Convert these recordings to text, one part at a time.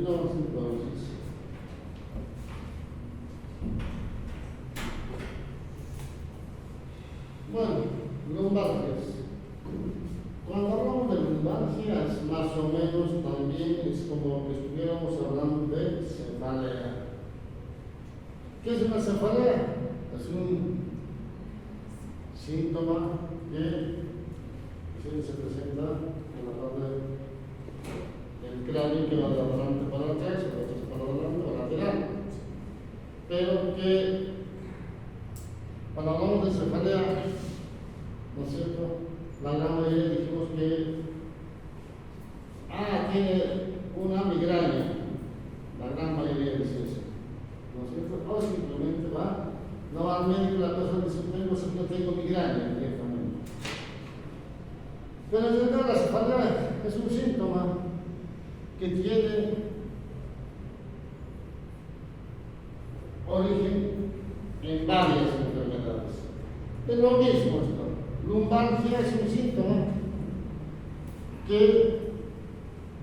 continuamos entonces. Bueno, lumbalgias. Cuando hablamos de lumbalgias, más o menos también es como que estuviéramos hablando de cefalea. ¿Qué es una cefalea? Es un síntoma que se presenta en la parte del cráneo que va de adelante para atrás, de atrás para adelante o lateral. Pero que cuando hablamos de cefalea, ¿no es cierto? La gran mayoría dijimos que tiene una migraña. La gran mayoría dice eso, ¿no es cierto? O simplemente no va al médico, la persona dice, tengo migraña directamente. Pero en realidad la cefalea es un síntoma que tiene origen en varias enfermedades. Es lo mismo esto. Lumbalgia es un síntoma que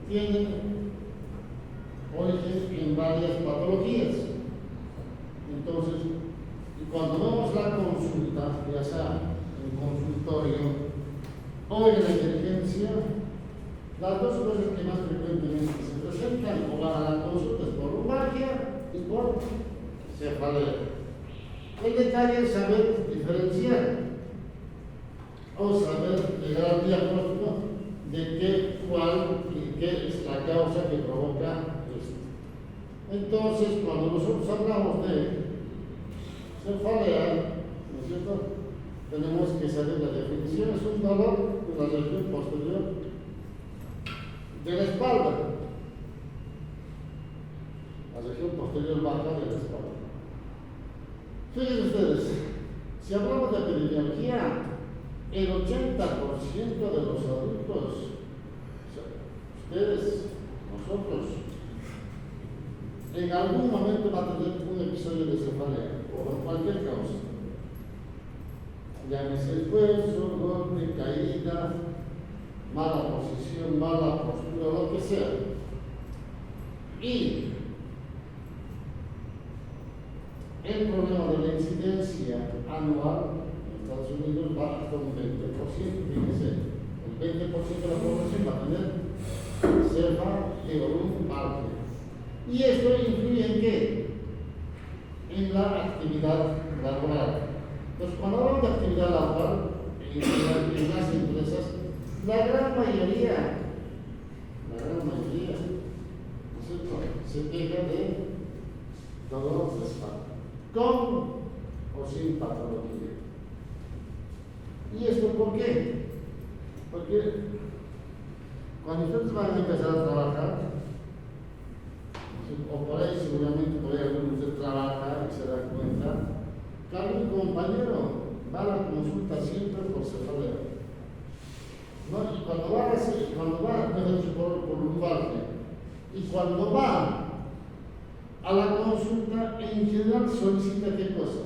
tiene origen en varias patologías. Entonces, cuando vemos la consulta, ya sea en el consultorio o en la emergencia, las dos cosas que más frecuentemente se presentan o van a la consulta es por lumbalgia y por cefalea. El detalle es saber diferenciar o saber llegar al diagnóstico de cuál y qué es la causa que provoca esto. Entonces, cuando nosotros hablamos de cefalea, ¿no es cierto?, tenemos que saber la definición. Es un dolor de la región posterior de la espalda, la región posterior baja de la espalda. Fíjense ustedes, si hablamos de epidemiología, el 80% de los adultos, ustedes, nosotros, en algún momento va a tener un episodio de cefalea, por cualquier causa. Llámese esfuerzo, golpe, caída, mala posición, mala postura, lo que sea. Y el problema de la incidencia anual en Estados Unidos va hasta un 20%. Fíjense, el 20% de la población va a tener cefalea. ¿Y esto influye en qué? En la actividad laboral. Entonces, cuando hablamos de actividad laboral en las empresas, la gran mayoría, ¿no es cierto?, se queja de dolor de espalda, con o sin patología. ¿Y esto por qué? Porque cuando ustedes van a empezar a trabajar, o por ahí seguramente por ahí algunos de ustedes trabaja y se da cuenta que algún compañero va a la consulta siempre por cefalea. ¿No? Y cuando va por lumbalgia, y cuando va a la consulta, en general solicita ¿qué cosa?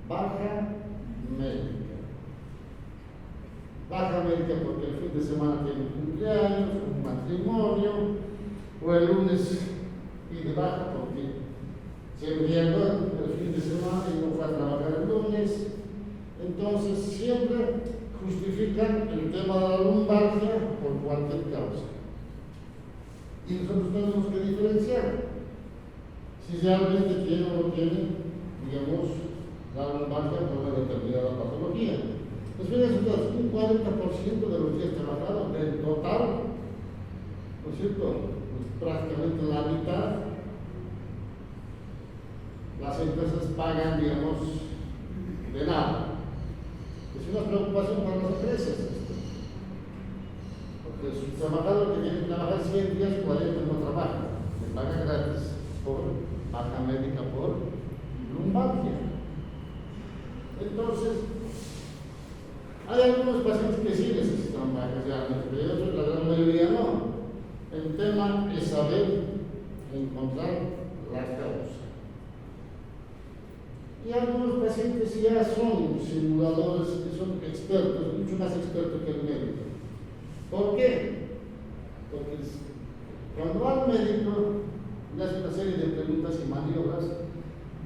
Baja médica. Baja médica porque el fin de semana tiene un cumpleaños, un matrimonio, o el lunes pide baja porque se envió el fin de semana y no fue a trabajar el lunes. Entonces siempre justifican el tema de la lumbalgia por cualquier causa. Y nosotros tenemos que diferenciar si realmente tiene o no tiene, digamos, la lumbalgia por una determinada patología. Pues fíjense ustedes, un 40% de los días trabajados del total, ¿no es cierto?, pues prácticamente la mitad, las empresas pagan, digamos, de nada. Es una preocupación para las empresas esto. Porque su trabajador que tiene que trabajar 100 días, 40 no trabaja, le pagan gratis por baja médica por lumbalgia. Entonces, hay algunos pacientes que sí necesitan bajas realmente, pero otros, la gran mayoría no. El tema es saber encontrar la causa. Y algunos pacientes ya son simuladores, que son expertos, mucho más expertos que el médico. ¿Por qué? Porque Cuando va al médico, le hace una serie de preguntas y maniobras,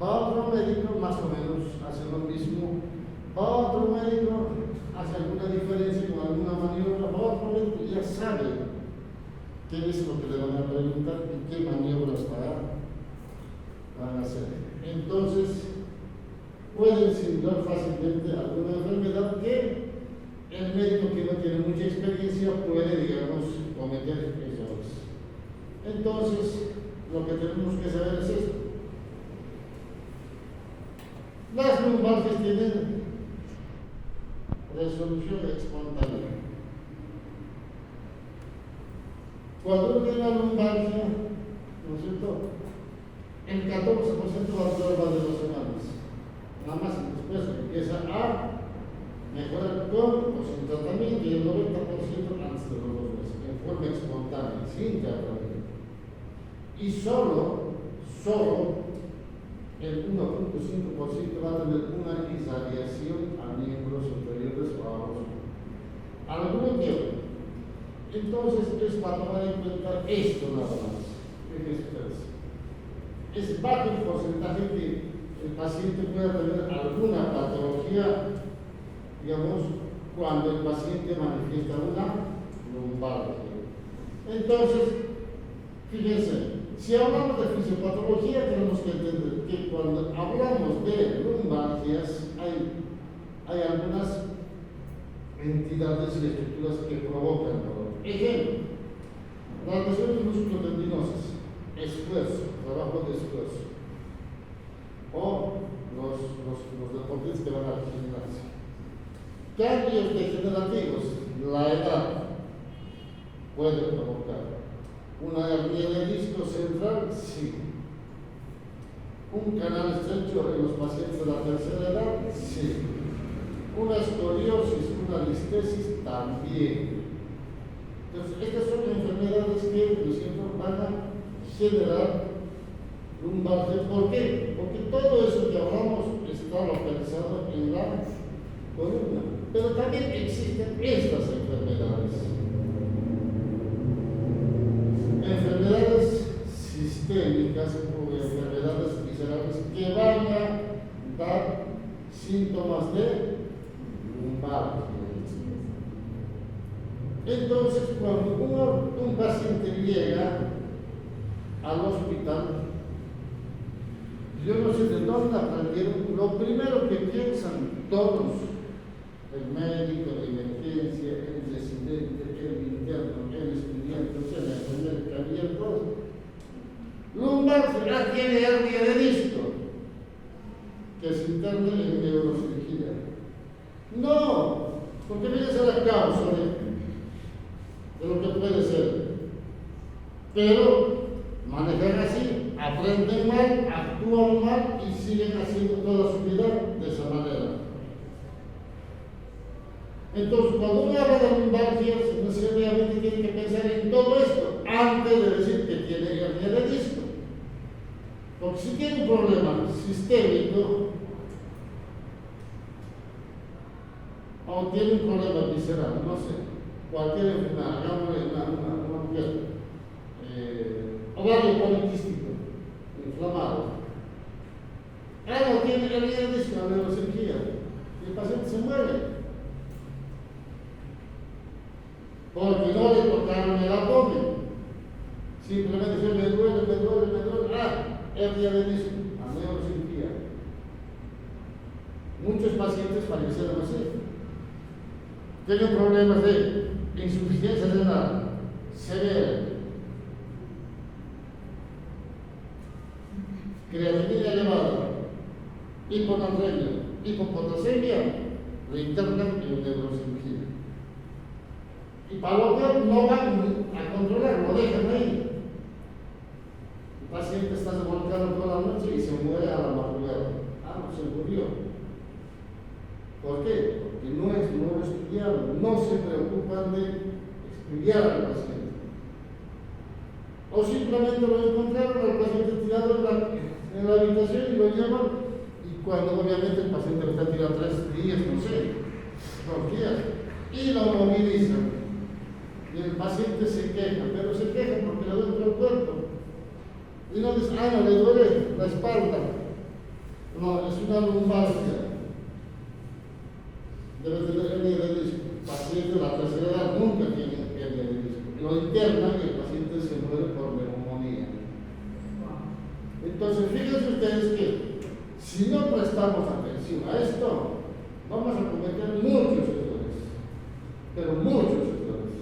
va a otro médico, más o menos hace lo mismo, va a otro médico, hace alguna diferencia con alguna maniobra, va a otro médico y ya sabe qué es lo que le van a preguntar y qué maniobras van a hacer. Entonces, pueden simular fácilmente alguna enfermedad que el médico que no tiene mucha experiencia puede, digamos, cometer errores. Entonces, lo que tenemos que saber es esto. Las lumbalgias tienen resolución espontánea. Cuando uno tiene una lumbalgia, ¿no es cierto?, el 14% va a durar más de 2 semanas. Nada más, después empieza a mejorar con o sin tratamiento y el 90% antes de los 2 meses, en forma espontánea, sin tratamiento. Y solo el 1.5% va a tener una irradiación a miembros superiores o a los algún tiempo. Entonces es para tomar en cuenta esto nada más. Es bajo el porcentaje que el paciente pueda tener alguna patología, digamos, cuando el paciente manifiesta una lumbalgia. Entonces, fíjense, si hablamos de fisiopatología, tenemos que entender que cuando hablamos de lumbalgias, hay algunas entidades y estructuras que provocan dolor. Ejemplo, las lesiones musculotendinosas, esfuerzo, trabajo de esfuerzo, o los deportistas que van al gimnasio. Cambios degenerativos, la edad puede provocar. Una hernia de disco central, sí. Un canal estrecho en los pacientes de la tercera edad, sí. Una escoliosis, una listesis, también. Entonces, estas son enfermedades que, por ejemplo, van a generar lumbalgia. ¿Por qué? Porque todo eso que hablamos está localizado en la columna. Pero también existen estas enfermedades. Enfermedades sistémicas o enfermedades viscerales que van a dar síntomas de lumbalgia. Entonces, cuando un paciente llega al hospital, yo no sé de dónde aprendieron, lo primero que piensan todos, el médico de emergencia, el residente, el interno, el estudiante, o sea, la enfermera que había todos. Lumbalgia tiene hernia de disco, que se interna en neurocirugía. No, porque viene a ser la causa de lo que puede ser. Pero manejan así, aprenden mal, actúan mal y siguen haciendo toda su vida de esa manera. Entonces, cuando uno habla de lumbalgias, necesariamente tiene que pensar en todo esto antes de decir que tiene hernia de disco. Porque si tiene un problema sistémico o tiene un problema visceral, no sé, cualquier enfermedad, hagámosle una mujer, ovario poliquístico, inflamado. No tiene hernia de disco, la neurocirugía, y el paciente se muere. Porque no le tocaron el abdomen. Simplemente dice, me duele, hernia de disco, a neurocirugía. Muchos pacientes fallecieron así. Tienen problemas de insuficiencia renal severa, creatinina elevada, hiponatremia, hipopotasemia, lo internan en neurocirugía. Y para lo que no van a controlar, lo dejan ahí. El paciente está revolcado toda la noche y se muere a la madrugada. No se murió. ¿Por qué? Porque no estudiaron, no se preocupan de estudiar al paciente. O simplemente lo encontraron al paciente tirado en la habitación y lo llevan, y cuando obviamente el paciente está tirado 3 días, no sé, 2 días, y lo movilizan. y el paciente se queja, pero se queja porque le duele todo el cuerpo. Y no dice, ah, no, le duele la espalda. No, es una lumbalgia. Debe tener hernia de disco. El paciente de la tercera edad nunca tiene hernia de disco. Lo interna y el paciente se muere por neumonía. Entonces, fíjense ustedes que si no prestamos atención a esto, vamos a cometer muchos errores, pero muchos errores.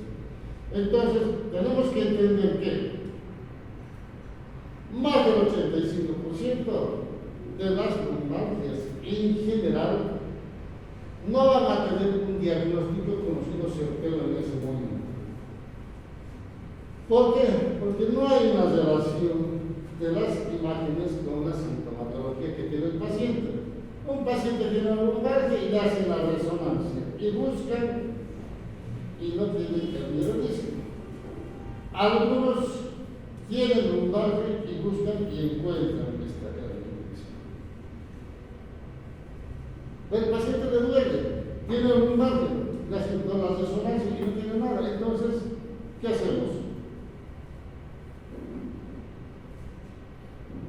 Entonces, tenemos que entender que más del 85% de las lumbalgias en general no van a tener un diagnóstico conocido certero en ese momento. ¿Por qué? Porque no hay una relación de las imágenes con la sintomatología que tiene el paciente. Un paciente tiene una lumbalgia y le hacen la resonancia y buscan y no tienen hernia de disco. Algunos tienen lumbalgia y buscan y encuentran esta hernia de disco. El paciente le duele, tiene lumbalgia, le hacen todas las resonancias y no tiene nada. Entonces, ¿qué hacemos?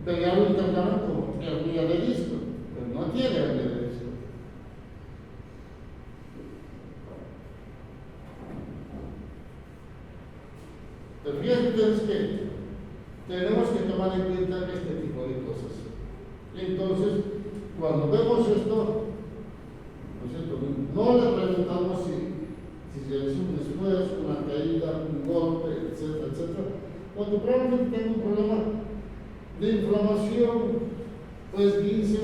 Pero lo interpretan como hernia de disco, pero no tiene hernia de disco. Pero fíjense ustedes que tenemos que tomar en cuenta este tipo de cosas. Entonces, cuando vemos esto, ¿no es cierto? No le preguntamos si se hizo un esfuerzo, una caída, un golpe, etcétera, etcétera, porque probablemente tenga un problema de inflamación, pues dice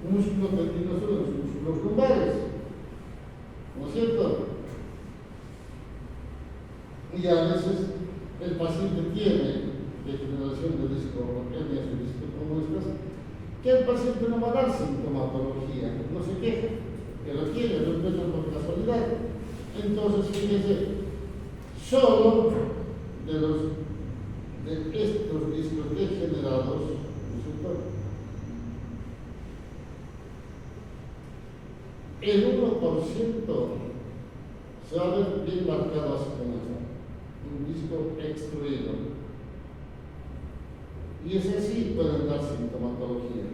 músculo tendinoso de los músculos lumbares, ¿no es cierto? Y a veces el paciente tiene degeneración de disco, hernias de disco como estas, que el paciente no va a dar sintomatología, no se queja, que lo tiene, lo encuentra por casualidad. Entonces, fíjense, solo de estos discos degenerados, ¿no es cierto? El 1% se va a ver bien marcado así como eso, un disco extruido. Y ese sí pueden dar sintomatología.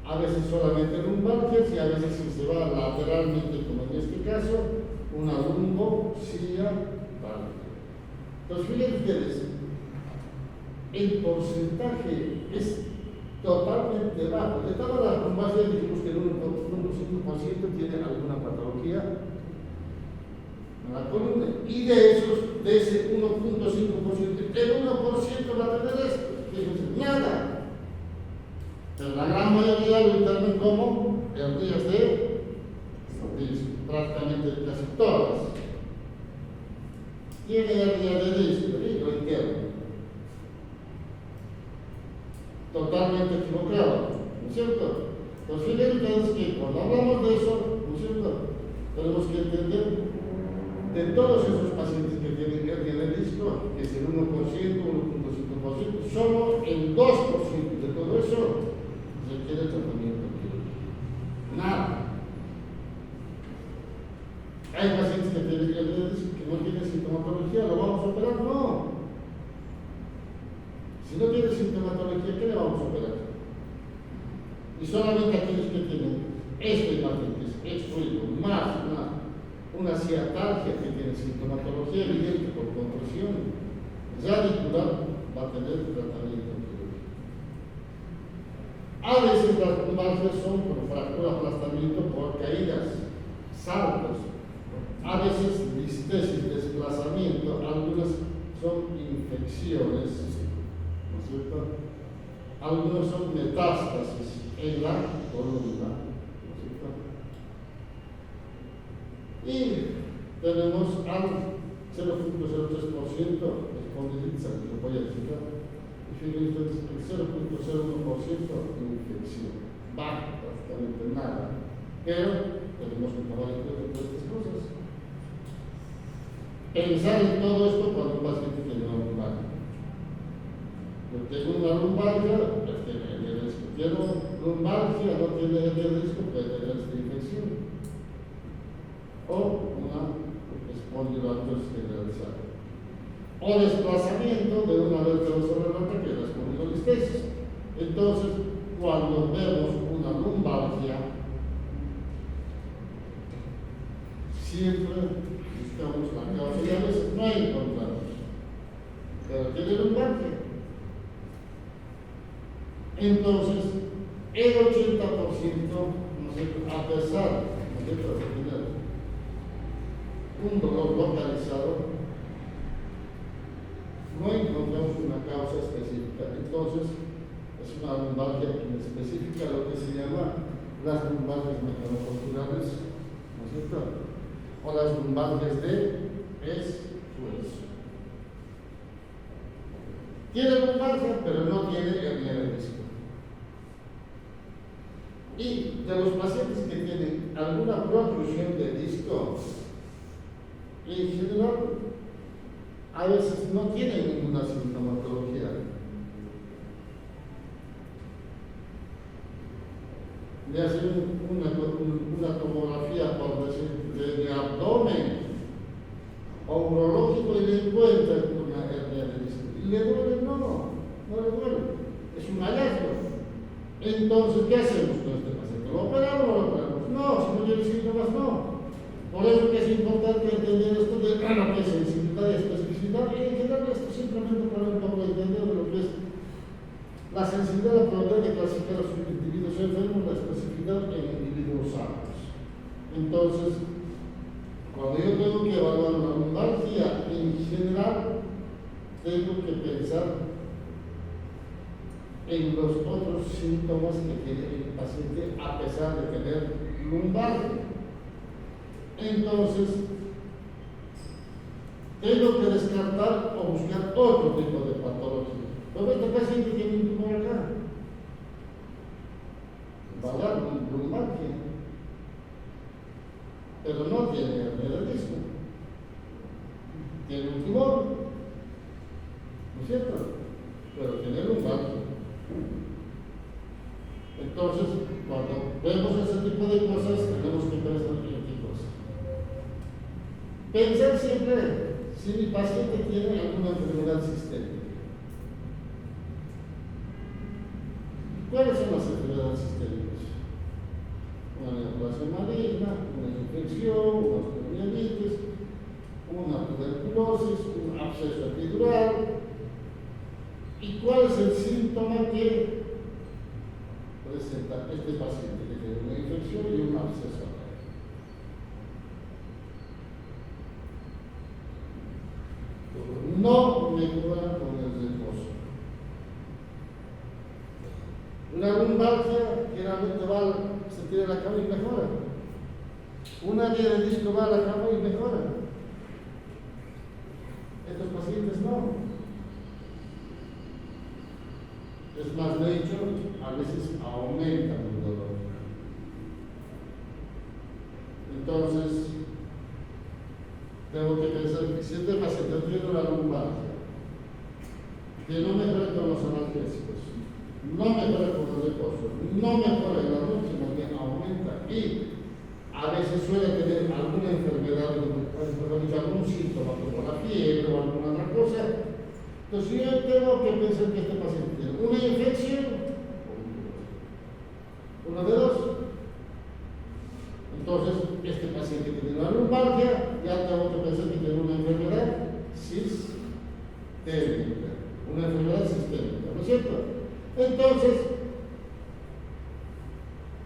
A veces solamente lumbalgias y a veces si se va lateralmente, como en este caso, una lumbosía válvula. Entonces, fíjense ustedes, el porcentaje es totalmente bajo. De todas las lumbalgias dijimos que el 1% tiene alguna patología en la columna. Y de ese 1.5%, el 1% va a tener esto. Fíjense, nada. Pero la gran mayoría lo internan como hernias de disco, prácticamente casi todas. Tiene hernia de disco y lo interno. Totalmente equivocado, ¿no es cierto? Entonces, fíjense ustedes que cuando hablamos de eso, ¿no es cierto? Tenemos que entender de todos esos pacientes que tienen hernia de disco, que es el 1%, 1.5%, solo el 2% de todo eso requiere tratamiento quirúrgico. Nada. Hay pacientes que tienen hernia de disco que no tienen sintomatología, ¿lo vamos a operar? No. Si no tiene sintomatología, ¿qué le vamos a operar? Y solamente aquellos que tienen esta imagen que es extruido, más una ciatalgia que tiene sintomatología evidente por compresión radicular, va a tener tratamiento quirúrgico. A veces las lumbalgias son por fractura, aplastamiento, por caídas, saltos. A veces listesis, desplazamiento, algunas son infecciones, ¿no es cierto? Algunos son metástasis en la columna, ¿no es cierto? Y tenemos al 0.03% espondilitis alitropóica, y fíjense el 0.01% infección, bajo prácticamente nada, pero tenemos que tomar en cuenta todas estas cosas. Pensar en todo esto cuando un paciente tiene una lumbalgia. Yo tengo una lumbalgia, tiene lumbalgia, no tiene hernia de disco, puede tener esta infección. O una espondilolactosis generalizada, o desplazamiento de una vértebra sobre la otra, que es la espondilolistesis. Entonces, cuando vemos una lumbalgia, siempre buscamos la causa y a veces no encontramos, pero tiene lumbalgia. Entonces, el 80%, ¿no es cierto?, a pesar, ¿no es cierto?, de tener un dolor localizado, no encontramos una causa específica. Entonces, es una lumbalgia inespecífica, lo que se llama las lumbalgias mecanoposturales, ¿no es cierto?, o las lumbalgias de esfuerzo. Tiene lumbalgia, pero no tiene hernia de disco. Y de los pacientes que tienen alguna protrusión de disco, en general, a veces no tienen ninguna sintomatología. Le hacen una tomografía, por decir, de abdomen o urológico y le encuentran una hernia de disco. ¿Y le duele? No le duele. Es un hallazgo. Entonces, ¿qué hacemos con este paciente? ¿Lo operamos o no lo operamos? No, si no tiene síntomas, no. Por eso que es importante entender esto de lo que es sensibilidad y especificidad, y en general esto simplemente para un poco entender de lo que es la sensibilidad, la probabilidad de clasificar a sus individuos enfermos, la especificidad en individuos sanos. Entonces, cuando yo tengo que evaluar una lumbalgia, en general, tengo que pensar en los otros síntomas que tiene el paciente a pesar de tener lumbalgia. Entonces, tengo que descartar o buscar otro tipo de patología. Pero este paciente tiene un tumor acá, valar lumbalgia, pero no tiene hernia de disco. Tiene un tumor, ¿no es cierto?, pero tiene lumbalgia. Entonces, cuando vemos ese tipo de cosas, tenemos que pensar en qué cosas. Pensar siempre si mi paciente tiene alguna enfermedad sistémica. ¿Cuáles son las enfermedades sistémicas? Una neoplasia maligna, una infección, una osteomielitis, una tuberculosis, un absceso epidural. ¿Y cuál es el síntoma que presenta este paciente? Que tiene una infección y un absceso. No mejora con el reposo. Una lumbalgia generalmente se tira a la cama y mejora. Una hernia de disco va a la cama y mejora. Estos pacientes no. Es más, de hecho, a veces aumenta el dolor. Entonces, tengo que pensar que si este paciente tiene una lumbalgia, que no mejora con los analgésicos, no mejora con el reposo, no mejora en la noche, más bien aumenta, y a veces suele tener alguna enfermedad, algún síntoma como la fiebre o alguna otra cosa. Entonces yo tengo que pensar que este paciente tiene una infección, uno de dos. Entonces, este paciente que tiene una lumbalgia, ya tengo que pensar que tiene una enfermedad sistémica, una enfermedad sistémica, ¿no es cierto? Entonces,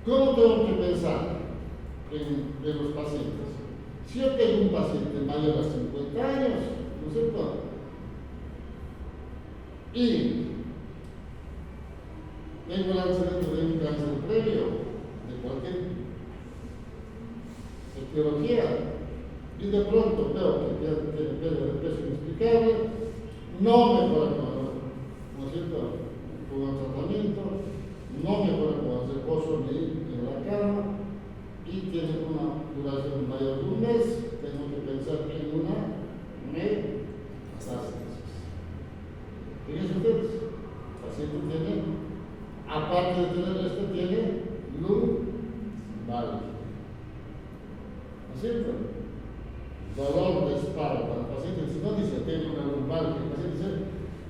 ¿cómo tengo que pensar en los pacientes? Si yo tengo un paciente mayor a 50 años, ¿no es cierto?, y tengo el antecedente de un cáncer previo, de cualquier etiología, y de pronto veo que tiene pérdida de peso inexplicable, no mejora ¿no es cierto?, con el tratamiento, no mejora con el reposo ni en la cama, y tiene una duración mayor de un mes, tengo que pensar en una metástasis. Fíjense ustedes, el paciente tiene, aparte de tener esto, tiene lumbalgia. ¿No es cierto? dolor de espalda. El paciente si no dice tengo una lumbalgia, el paciente dice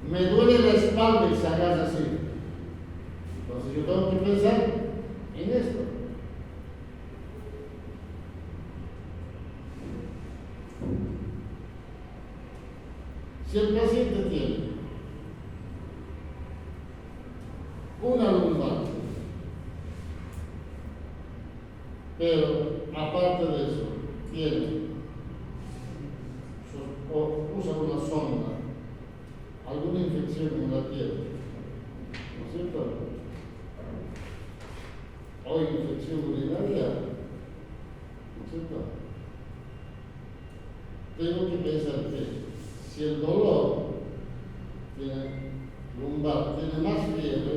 me duele la espalda y se agarra así. Entonces yo tengo que pensar en esto. Si el paciente tiene una lumbalgia, pero aparte de eso tiene o usa una sonda, alguna infección en la piel, ¿no es cierto? O infección urinaria, ¿no es cierto? Tengo que pensar que si el dolor lumbar tiene más fiebre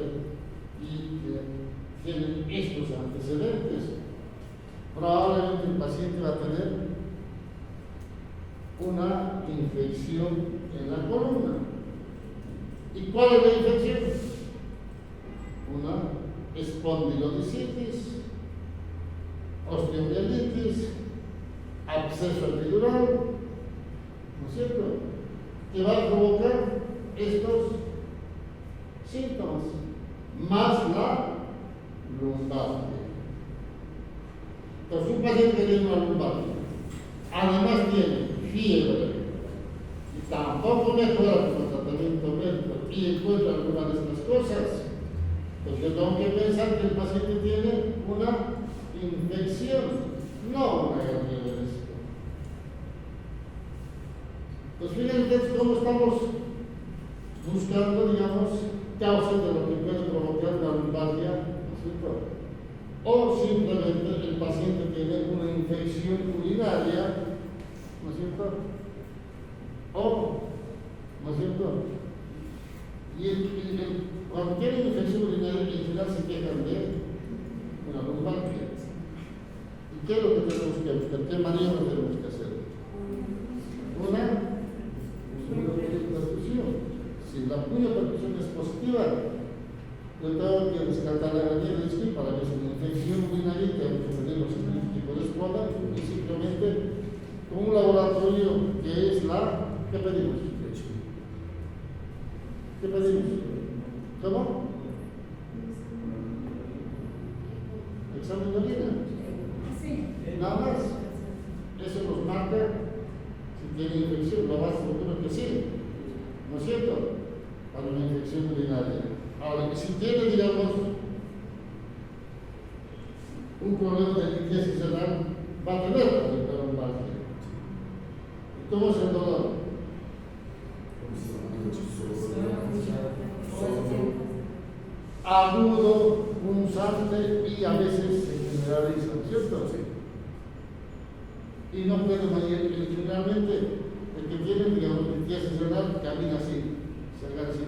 y tiene estos antecedentes, probablemente el paciente va a tener una infección en la columna. ¿Y cuál es la infección? Una espondilodicitis, osteomielitis, absceso epidural, ¿no es cierto?, que va a provocar estos síntomas, más la lumbalgia. Entonces, un paciente que tiene una lumbalgia, además tiene fiebre y tampoco mejora con el tratamiento médico y encuentra alguna de estas cosas, pues yo tengo que pensar que el paciente tiene una infección, no una hernia de vesícula. Pues fíjense cómo estamos buscando, digamos, causas de lo que puede provocar la lumbalgia, ¿no es cierto? O simplemente el paciente tiene una infección urinaria, ¿no es cierto? O, ¿no es cierto? Y cuando tienen infección urinaria, en general se quejan de una lumbalgia. ¿Y qué es lo que tenemos que hacer? ¿Qué maniobra tenemos que hacer? Una perfusión. Si la perfusión es positiva, yo tengo que descartar la hernia de disco para que sea una infección urinaria y tengo que tener los estudios que correspondan y simplemente con un laboratorio que es la... ¿Qué pedimos? ¿Qué pedimos? ¿Cómo? Examen de orina. Nada más. Eso nos marca si tiene infección, lo más seguro que sí, ¿no es cierto? Para una infección urinaria. Ahora, si tiene, digamos, un problema de limpieza cerebral, va a tener la lumbalgia. ¿Cómo es el dolor? Agudo, punzante y a veces se generaliza, ¿cierto? Y no puede manejar generalmente el que tiene, digamos, limpieza cerebral camina así, se agarra así.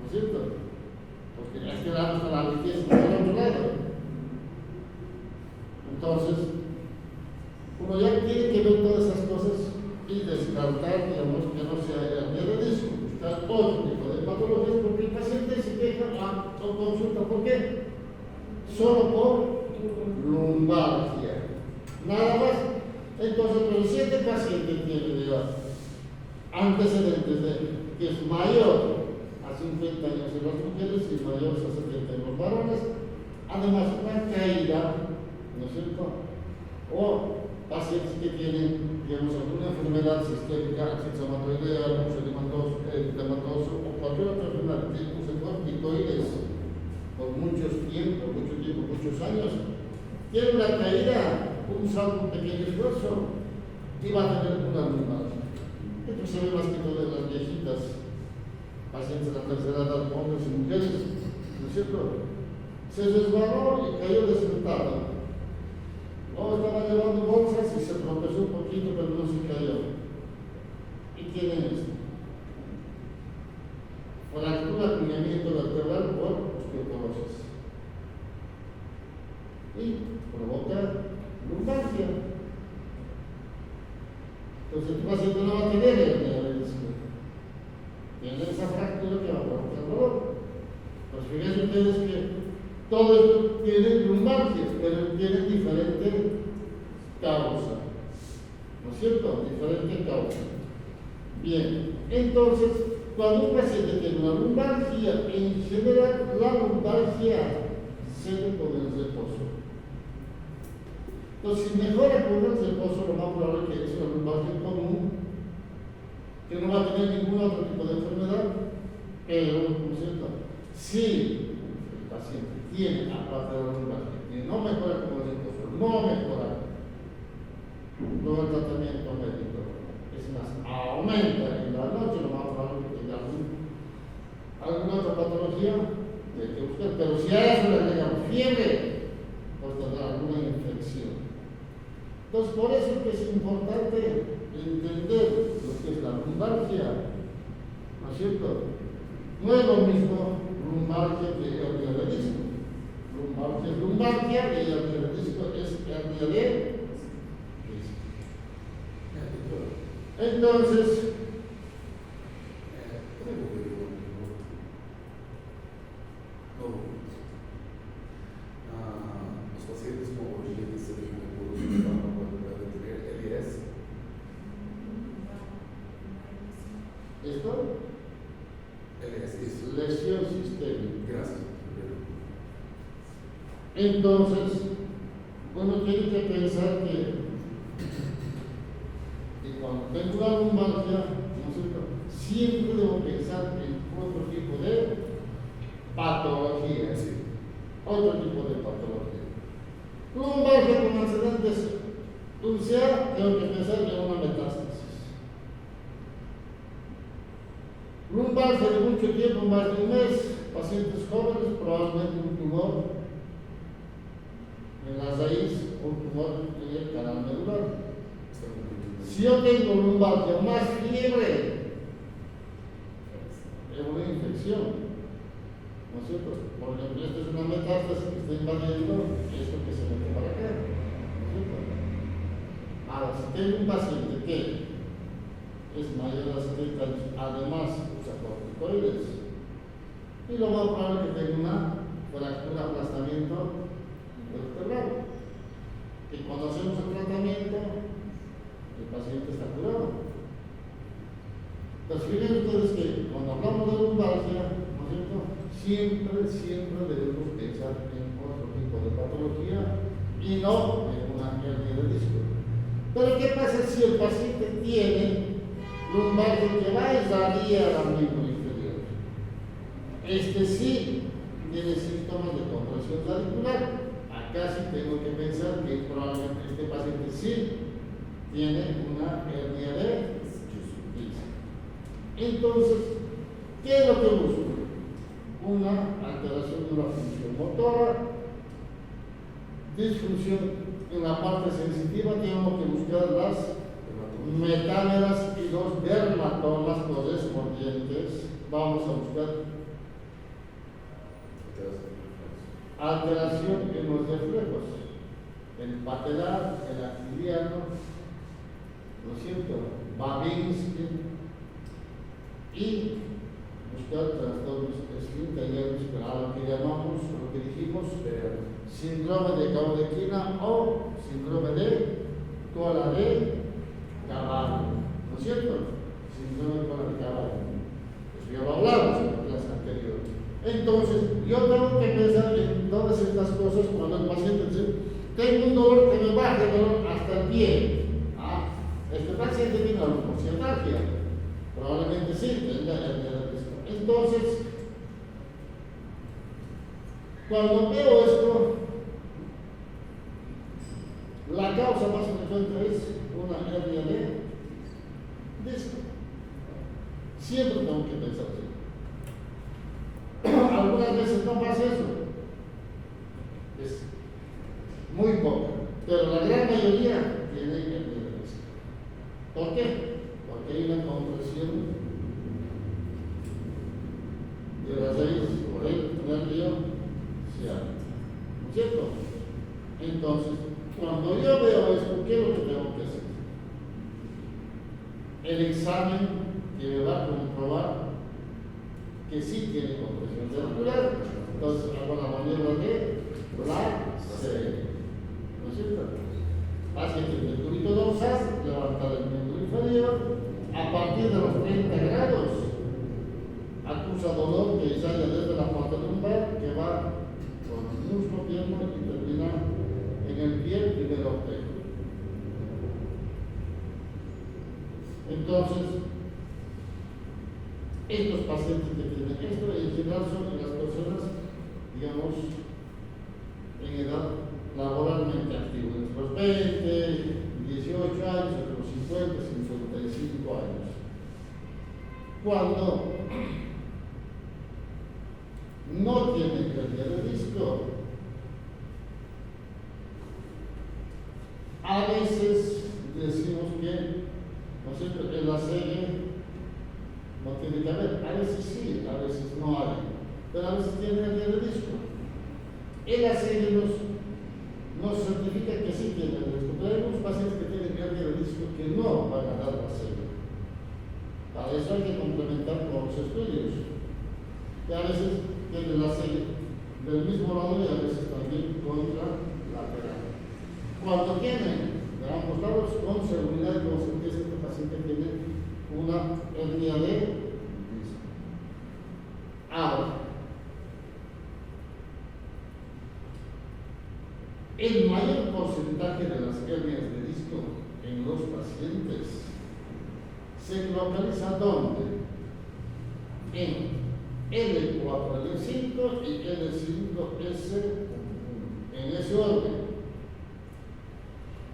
¿No es cierto? Porque es que la limpieza está al otro lado. Entonces, uno ya tiene que ver todas esas cosas y descartar, digamos, que no sea hernia de disco, buscar otro tipo de patologías, porque el paciente se queja o consulta. ¿Por qué? Solo por lumbalgia. Nada más. Entonces, pero si este paciente tiene, digamos, antecedentes de que es mayor a 50 años en las mujeres y mayor a 70 en los varones, además una caída, ¿no es cierto? O pacientes que tienen, digamos, alguna enfermedad sistémica, axi-reumatoidea, eritematoso o cualquier otra enfermedad de un sector corticoides por mucho tiempo, muchos años, tiene una caída, un salto, un pequeño esfuerzo y va a tener una lumbalgia. Esto se ve más que todo en las viejitas, pacientes de la tercera edad, hombres y mujeres, ¿no es cierto? Se resbaló y cayó despertada. O estaba llevando bolsas y se tropezó un poquito, pero no se cayó. Y tienen esto: fractura, acuñamiento vertebral por osteoporosis. Y provoca lumbalgia. Entonces el paciente no va a tener hernia de disco. Tiene esa fractura que va a provocar dolor. Pues fíjense ustedes que todo esto tiene lumbalgia, pero tiene diferente causa. ¿no es cierto? Diferente causa. Bien, entonces, cuando un paciente tiene una lumbalgia, en general la lumbalgia cede con el reposo. Entonces, si mejora con el reposo, lo más probable es que es una lumbalgia común, que no va a tener ningún otro tipo de enfermedad, pero, ¿no es cierto? Si el paciente tiene, aparte de la lumbalgia, que no mejora con el reposo, no mejora con el tratamiento médico, es más, aumenta en la noche, lo más probable es que tenga alguna otra patología de que usted, pero si a eso le agregamos fiebre, pues tendrá alguna infección. Entonces, por eso es que es importante entender lo que es la lumbalgia, ¿no es cierto? No es lo mismo lumbalgia que hernia de disco. Lumbalgia es lumbalgia y hernia de disco es hernia de disco. Entonces, los pacientes con origines de ginecología pueden tener LS. ¿esto? LS. Lesión sistémica. Gracias. Entonces, uno tiene que pensar que cuando tengo una lumbalgia, ¿no es cierto?, siempre debo pensar en otro tipo de patología, Sí. otro tipo de patología. Lumbalgia con antecedentes UCA, tengo que pensar en una metástasis. Lumbalgia de mucho tiempo, más de un mes, pacientes jóvenes, probablemente un tumor en la raíz, un tumor en el canal medular. Si yo tengo lumbalgia más fiebre, es una infección, ¿no es cierto? Por ejemplo, esta es una metástasis que está invadiendo esto que se mete para acá, ¿no es cierto? Ahora, si tengo un paciente que es mayor a 70 años, además usa corticoides, y lo más probable es que tenga una fractura, aplastamiento vertebral, que cuando hacemos el tratamiento, el paciente está curado. Entonces, fíjense ustedes que cuando hablamos de lumbalgia, ¿no es cierto?, siempre debemos pensar en otro tipo de patología y no en una hernia de disco. Pero ¿qué pasa si el paciente tiene lumbalgia que va a irradiar al miembro inferior? Este sí tiene síntomas de compresión radicular. Acá sí tengo que pensar que probablemente este paciente sí tiene una hernia de disco. Entonces, ¿qué es lo que busco? Una alteración de la función motora, disfunción en la parte sensitiva, tenemos que buscar las metámeras y los dermatomas correspondientes. Vamos a buscar alteración en los reflejos, el patelar, el actiliano, ¿no es cierto?, Babinski, y buscar trastornos esfinterianos, que llamamos, lo que dijimos, síndrome de Caudequina o síndrome de cola de caballo, ¿no es cierto? Síndrome de cola de caballo. Eso ya lo hablamos en la clase anterior. Entonces, yo tengo que pensar en todas estas cosas cuando el paciente dice, tengo un dolor que me baja el dolor hasta el pie. Este paciente tiene una leucocitagia, probablemente sí, tenga hernia de disco. Entonces, cuando veo esto, la causa más frecuente es una hernia de disco. Siempre tengo que pensar así. Algunas veces no pasa eso, es muy poco, pero la gran mayoría tiene hernia de disco. ¿Por qué? Porque hay una compresión de la raíz por el nervio ciático, ¿no es cierto? Entonces, cuando yo veo esto, ¿qué es lo que tengo que hacer? El examen que me va a comprobar que sí tiene compresión cerebral. Entonces, hago la maniobra de la C, ¿no es cierto? pacientes de cúbito dorsal, levantar el miembro inferior, a partir de los 30 grados, acusa dolor que sale desde la parte lumbar, que va con el muslo pierna y termina en el pie primero ortego. Entonces, estos pacientes que tienen esto, en general son las personas, digamos, en edad laboralmente activa, entre los 20, 18 años, entre los 50 y 55 años. Cuando no tienen pérdida de disco, a veces decimos que, ¿no es cierto?, el ACG no tiene que haber, a veces sí, a veces no hay, pero a veces tiene pérdida de disco. El ACG nos certifica que sí tiene pérdida de disco, pero hay algunos pacientes que tienen pérdida de disco que no van a dar ACG. Para eso hay que complementar con los estudios. Y a veces tienen la serie del mismo lado y a veces también contralateral. Cuando tienen de ambos lados, con seguridad, como se dice, este paciente tiene una hernia de disco. Ahora, el mayor porcentaje de las hernias de disco en los pacientes se localiza ¿dónde? En L4, L5 y L5S, en ese orden.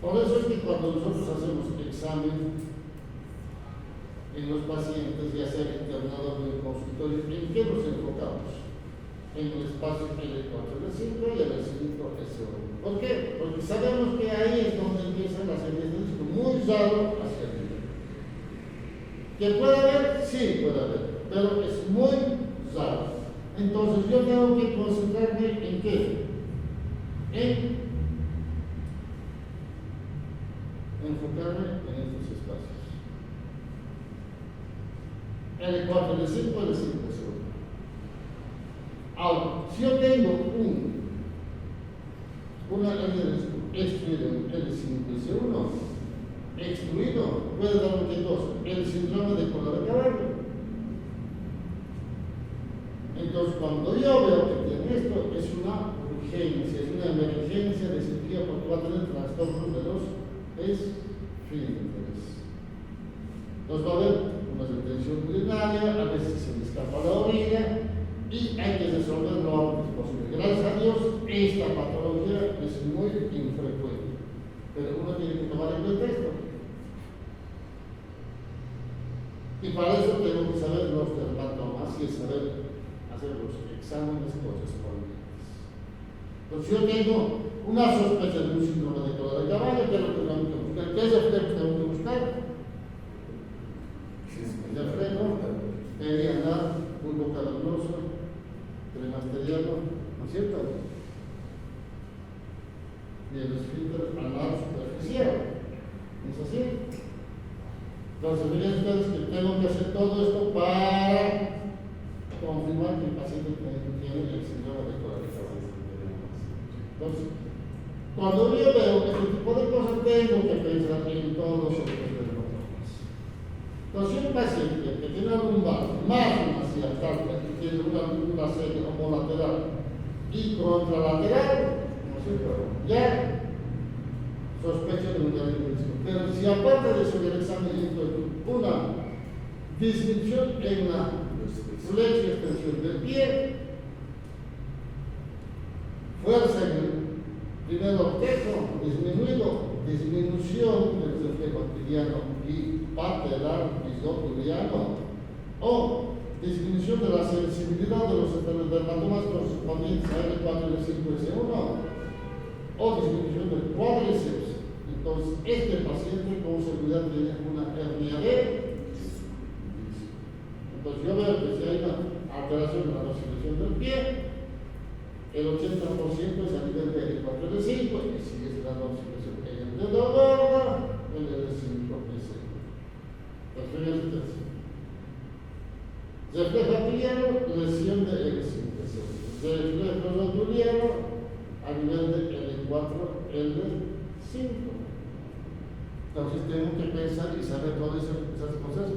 Por eso es que cuando nosotros hacemos examen en los pacientes, ya sea internados en el consultorio, ¿en qué nos enfocamos? En el espacio L4, L5 y L5S1. ¿Por qué? Porque sabemos que ahí es donde empiezan las hernias de disco, muy raro hacia arriba. ¿Que puede haber? Sí, puede haber, pero es muy raro. Entonces yo tengo que concentrarme en qué? En enfocarme en estos espacios. L4, L5, L5S1. Ahora, si yo tengo una hernia de disco extruida en L5S1, excluido, puede dar ¿qué cosa? El síndrome de cola de caballo. Entonces, cuando yo veo que tiene esto, es una urgencia, es una emergencia de cirugía porque va a tener trastornos de los esfínteres. Entonces va a haber una retención urinaria, a veces se le escapa la orina y hay que resolver lo antes posible. Gracias a Dios, esta patología es muy infrecuente, pero uno tiene que tomar en cuenta esto. Y para eso tengo que saber los dermatomas y saber hacer los exámenes correspondientes. Entonces, yo tengo una sospecha de un síndrome de cola de caballo, que es lo que tengo que buscar. ¿Qué es el que tengo que buscar? El freno, perianal, bulbo cavernoso, premasteriano, ¿no es cierto? Y el esfínter anal superficial. ¿Es así? Entonces, miren ustedes que tengo que hacer todo esto para confirmar que el paciente tiene el síndrome de cola de caballo. Entonces, cuando yo veo este tipo de cosas, tengo que pensar en todos los dermatomas. Entonces, si un paciente que tiene una lumbar más hacia atrás, que tiene una serie homolateral y contralateral, ¿no es cierto? Ya sospecho de un diagnóstico. Pero si aparte de eso del examen encuentro una disminución en la flexión y extensión del pie, fuerza en el primer ortejo disminución del reflejo tibiano y patelar isopiliano, o disminución de la sensibilidad de los dermatomas correspondientes a L4 y L5S1, o disminución del cuádriceps. Entonces, este paciente con seguridad tiene una hernia de disco. Entonces, yo veo que si hay una alteración en la resolución del pie, el 80% es a nivel de L4 y L5, y si es la resolución en el dedo gordo, el L5S. Entonces, reflejo piliano, lesión de L5S. Reflejo rotuliano, a nivel de L4, L5. Entonces tenemos que pensar y saber todas esas cosas.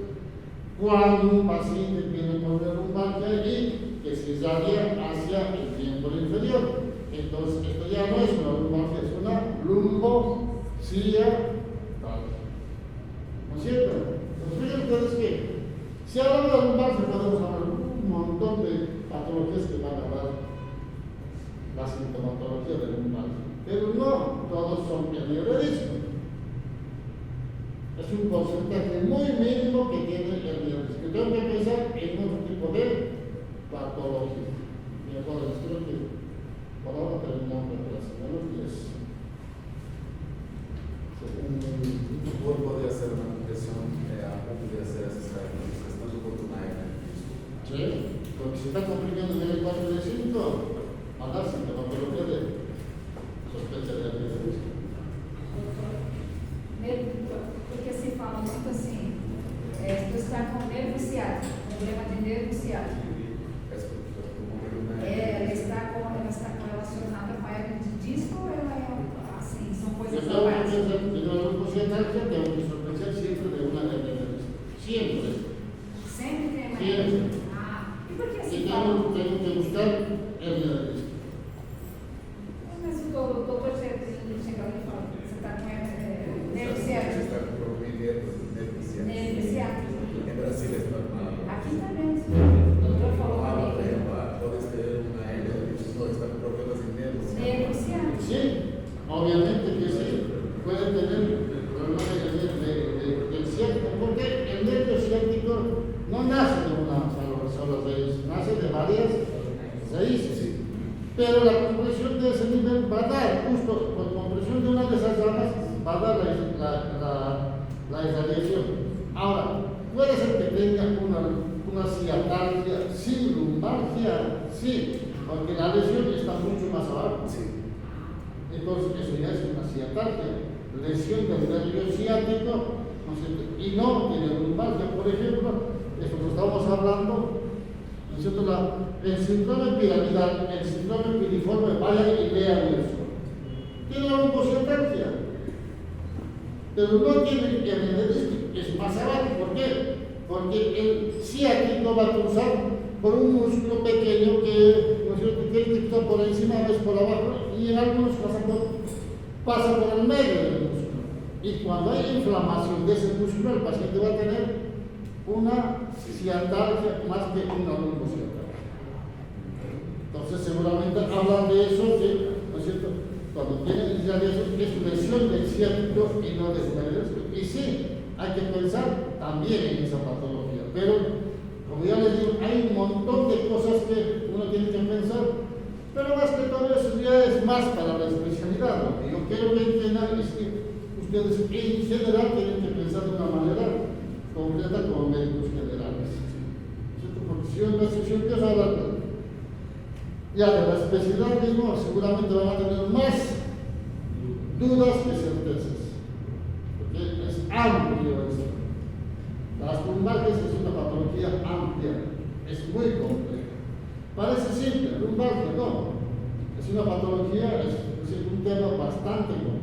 Cuando un paciente tiene problema lumbar y que se irradia hacia el miembro inferior, entonces esto ya no es una lumbalgia, es una lumbosía. ¿No es cierto? Entonces fíjense ustedes que si hablamos de lumbalgia podemos hablar un montón de patologías que van a dar la sintomatología de lumbalgia, pero no todos son hernia de disco. Es un porcentaje muy mínimo que tiene hernia de disco. Tengo que pensar en otro tipo de patología. Bien, jóvenes, creo que por ahora terminamos la clase. Buenos días. ¿Cuál podría ser una impresión de hacer esas características? No es oportunidad. Sí, porque si está comprimiendo en el 4 de 5, a dar sintomatología de sospecha de hernia de disco. Porque se fala muito assim, tu está com nervo ciático, problema de nervo ciático. Ela está relacionada com a hernia de disco ou ela é assim, são coisas Yo tengo que iguais? pensar, yo no lo tengo que sospechar siempre de una hernia de disco. Siempre. Sempre tem uma Siempre. hernia. Ah, e por que Y se fala? tengo que buscar hernia de disco. Mas o doutor chega ali e fala, você está com nervo ciático. Está con Nervo ciático. En Brasil es normal. Aqui também, o doutor falou comigo. Puedes tener una hernia de disco, está con problemas en nervios. Nervo ciático. Sí, obviamente que sí, puede tener problemas del ciático, porque el nervio ciático no nace de una sola raíz, nace de varias raíces. Pero la compresión de ese nivel va a dar, justo por compresión de una de esas ramas, va a dar la irradiación. Ahora, puede ser que tenga una ciatalgia sin lumbalgia, sí, porque la lesión está mucho más abajo. Sí. Entonces, eso ya es una ciatalgia, lesión del nervio ciático, ¿no es cierto? Y no tiene lumbalgia. Por ejemplo, esto que estamos hablando, ¿no es cierto? El síndrome piramidal, el síndrome piriforme, vaya y vean eso. Tiene una lumbociatalgia, pero no tiene hernia de disco, es más abajo. ¿Por qué? Porque el ciático va a cruzar por un músculo pequeño que, ¿no es cierto?, tiene que cruzar por encima o es por abajo, y en algunos pasa por el medio del músculo. Y cuando hay inflamación de ese músculo, el paciente va a tener una ciatalgia más que una lumbociatalgia. Entonces, seguramente hablan de eso, ¿sí? ¿No es cierto? Cuando tienen irradiación, es lesión del ciático y no de su nervio. Y sí, hay que pensar también en esa patología. Pero, como ya les digo, hay un montón de cosas que uno tiene que pensar. Pero más que todo eso ya es más para la especialidad. Lo que yo quiero que entiendan es que ustedes en general tienen que pensar de una manera completa como médicos generales. ¿Cierto? Porque si yo empiezo a hablar ya de la especialidad mismo, seguramente van a tener más dudas que certezas. Porque es amplio esto. Las lumbalgias es una patología amplia, es muy compleja. Parece simple, lumbalgia no. Es una patología, es un tema bastante complejo.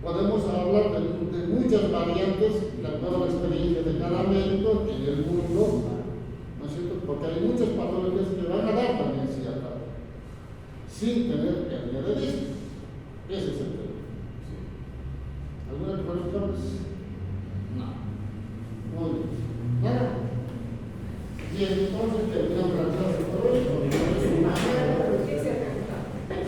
Podemos hablar de muchas variantes de acuerdo a la experiencia de cada médico en el mundo, ¿no es cierto? Porque hay muchas patologías que van a dar también ciatalgia, sin tener hernia de disco. Ese es el tema. ¿Alguna pregunta más? No. Muy bien. Nada. Bien, entonces terminamos la